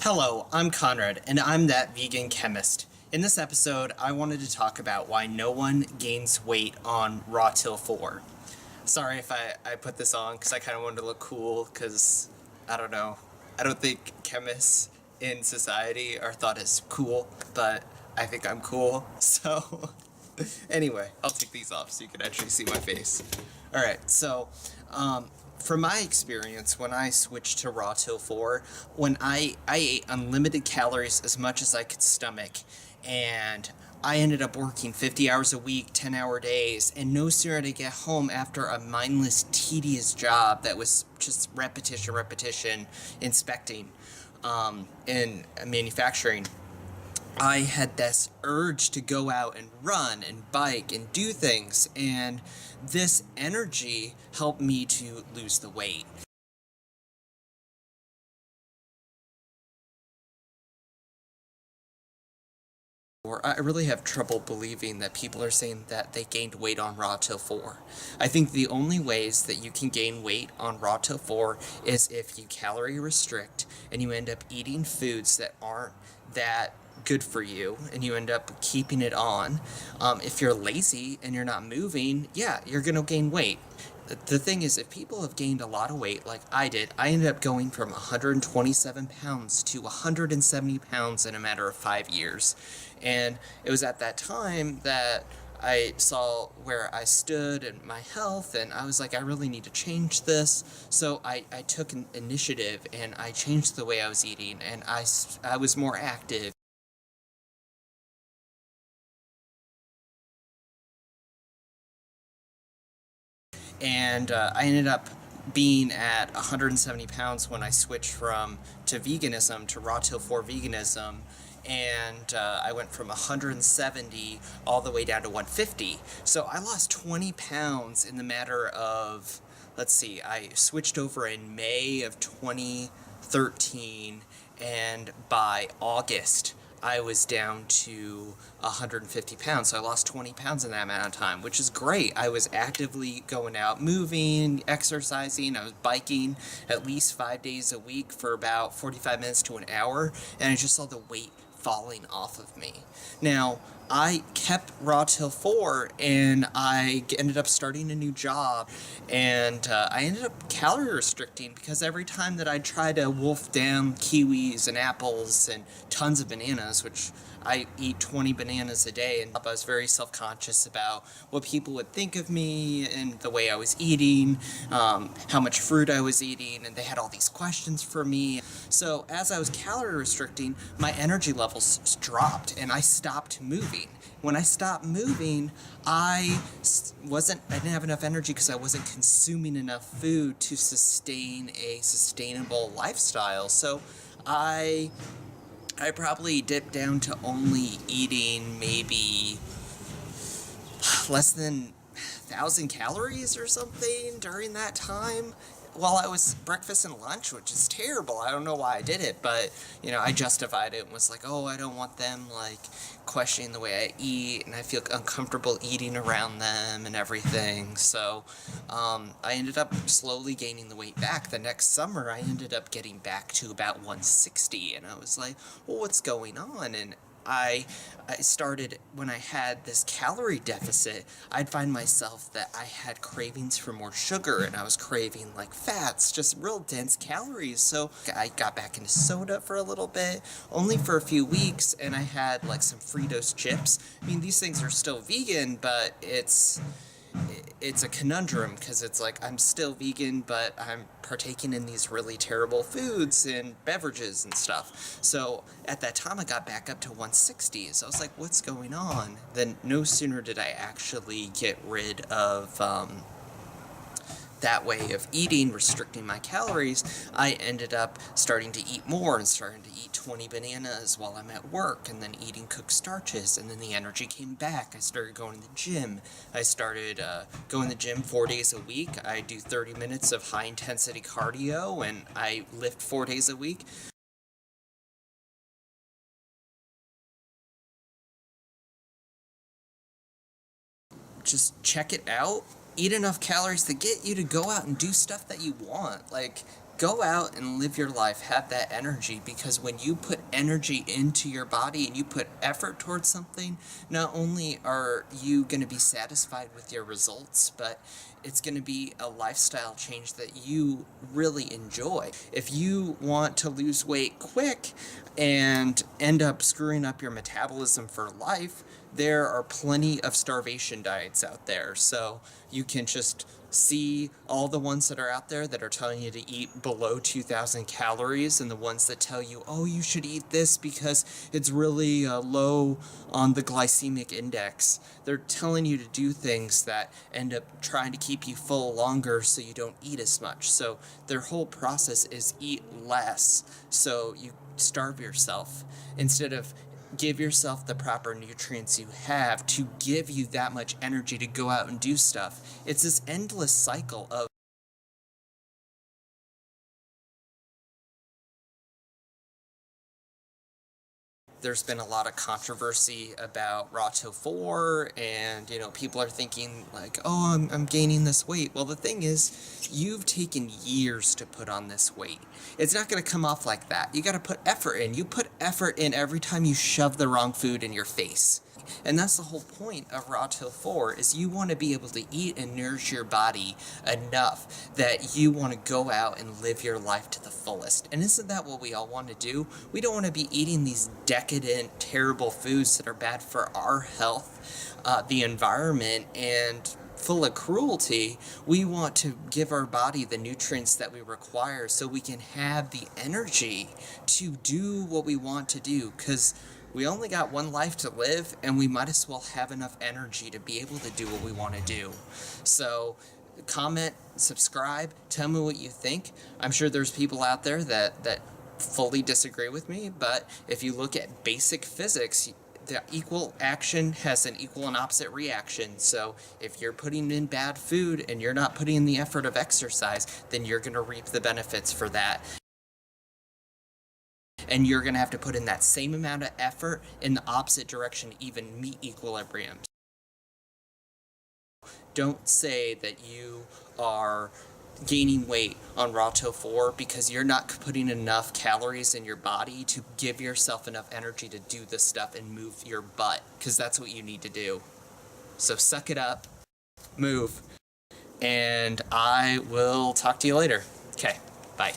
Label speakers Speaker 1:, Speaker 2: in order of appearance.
Speaker 1: Hello, I'm Conrad, and I'm that vegan chemist. In this episode, I wanted to talk about why no one gains weight on Raw Till 4. Sorry if I put this on, because I kind of wanted to look cool, because, I don't know, I don't think chemists in society are thought as cool, but I think I'm cool, so... Anyway, I'll take these off so you can actually see my face. Alright, so, from my experience, when I switched to Raw Till 4, when I ate unlimited calories as much as I could stomach, and I ended up working 50 hours a week, 10-hour days, and no sooner did I get home after a mindless, tedious job that was just repetition, inspecting, and manufacturing, I had this urge to go out and run and bike and do things, and this energy helped me to lose the weight. I really have trouble believing that people are saying that they gained weight on Raw Till 4. I think the only ways that you can gain weight on Raw Till 4 is if you calorie restrict and you end up eating foods that aren't that good for you and you end up keeping it on. If you're lazy and you're not moving, yeah, you're going to gain weight. The thing is, if people have gained a lot of weight, like I did, I ended up going from 127 pounds to 170 pounds in a matter of 5 years. And it was at that time that I saw where I stood and my health, and I was like, I really need to change this. So I took an initiative, and I changed the way I was eating, and I was more active. And I ended up being at 170 pounds when I switched to veganism, to Raw Till 4 veganism, and I went from 170 all the way down to 150. So I lost 20 pounds in the matter of, let's see, I switched over in May of 2013, and by August, I was down to 150 pounds, so I lost 20 pounds in that amount of time, which is great. I was actively going out, moving, exercising, I was biking at least 5 days a week for about 45 minutes to an hour, and I just saw the weight falling off of me. Now, I kept Raw Till 4, and I ended up starting a new job, and I ended up calorie restricting because every time that I tried to wolf down kiwis and apples and tons of bananas, which I eat 20 bananas a day, and I was very self-conscious about what people would think of me and the way I was eating, how much fruit I was eating, and they had all these questions for me. So as I was calorie restricting, my energy levels dropped, and I stopped moving. When I stopped moving, I didn't have enough energy because I wasn't consuming enough food to sustain a sustainable lifestyle. So I probably dipped down to only eating maybe less than 1,000 calories or something during that time. While I was breakfast and lunch, which is terrible. I don't know why I did it, but, I justified it and was like, oh, I don't want them, questioning the way I eat, and I feel uncomfortable eating around them and everything. So, I ended up slowly gaining the weight back. The next summer, I ended up getting back to about 160, and I was like, well, what's going on? And I started, when I had this calorie deficit, I'd find myself that I had cravings for more sugar, and I was craving, fats, just real dense calories. So I got back into soda for a little bit, only for a few weeks, and I had, some Fritos chips. I mean, these things are still vegan, but it's a conundrum, because it's I'm still vegan, but I'm partaking in these really terrible foods and beverages and stuff. So at that time, I got back up to 160. So I was like, what's going on? Then no sooner did I actually get rid of that way of eating, restricting my calories, I ended up starting to eat more and starting to eat 20 bananas while I'm at work, and then eating cooked starches, and then the energy came back. I started going to the gym. I started going to the gym 4 days a week. I do 30 minutes of high-intensity cardio, and I lift 4 days a week. Just check it out. Eat enough calories to get you to go out and do stuff that you want. Go out and live your life, have that energy, because when you put energy into your body and you put effort towards something, not only are you going to be satisfied with your results, but it's going to be a lifestyle change that you really enjoy. If you want to lose weight quick and end up screwing up your metabolism for life, there are plenty of starvation diets out there. So you can just see all the ones that are out there that are telling you to eat below 2,000 calories, and the ones that tell you, oh, you should eat this because it's really low on the glycemic index. They're telling you to do things that end up trying to keep you full longer so you don't eat as much. So their whole process is eat less so you starve yourself instead of give yourself the proper nutrients you have to give you that much energy to go out and do stuff. It's this endless cycle of there's been a lot of controversy about raw tofu, and people are thinking like, oh, I'm gaining this weight. Well, the thing is, you've taken years to put on this weight. It's not going to come off like that. You got to put effort in. You put effort in every time you shove the wrong food in your face. And that's the whole point of raw tofu, is you want to be able to eat and nourish your body enough that you want to go out and live your life to the fullest. And isn't that what we all want to do? We don't want to be eating these decadent, terrible foods that are bad for our health, the environment, and full of cruelty. We want to give our body the nutrients that we require so we can have the energy to do what we want to do, because we only got one life to live, and we might as well have enough energy to be able to do what we want to do. So comment, subscribe, tell me what you think. I'm sure there's people out there that fully disagree with me, but if you look at basic physics, the equal action has an equal and opposite reaction. So if you're putting in bad food and you're not putting in the effort of exercise, then you're going to reap the benefits for that. And you're going to have to put in that same amount of effort in the opposite direction to even meet equilibrium. Don't say that you are gaining weight on raw tofu because you're not putting enough calories in your body to give yourself enough energy to do this stuff and move your butt, because that's what you need to do. So suck it up, move, and I will talk to you later. Okay, bye.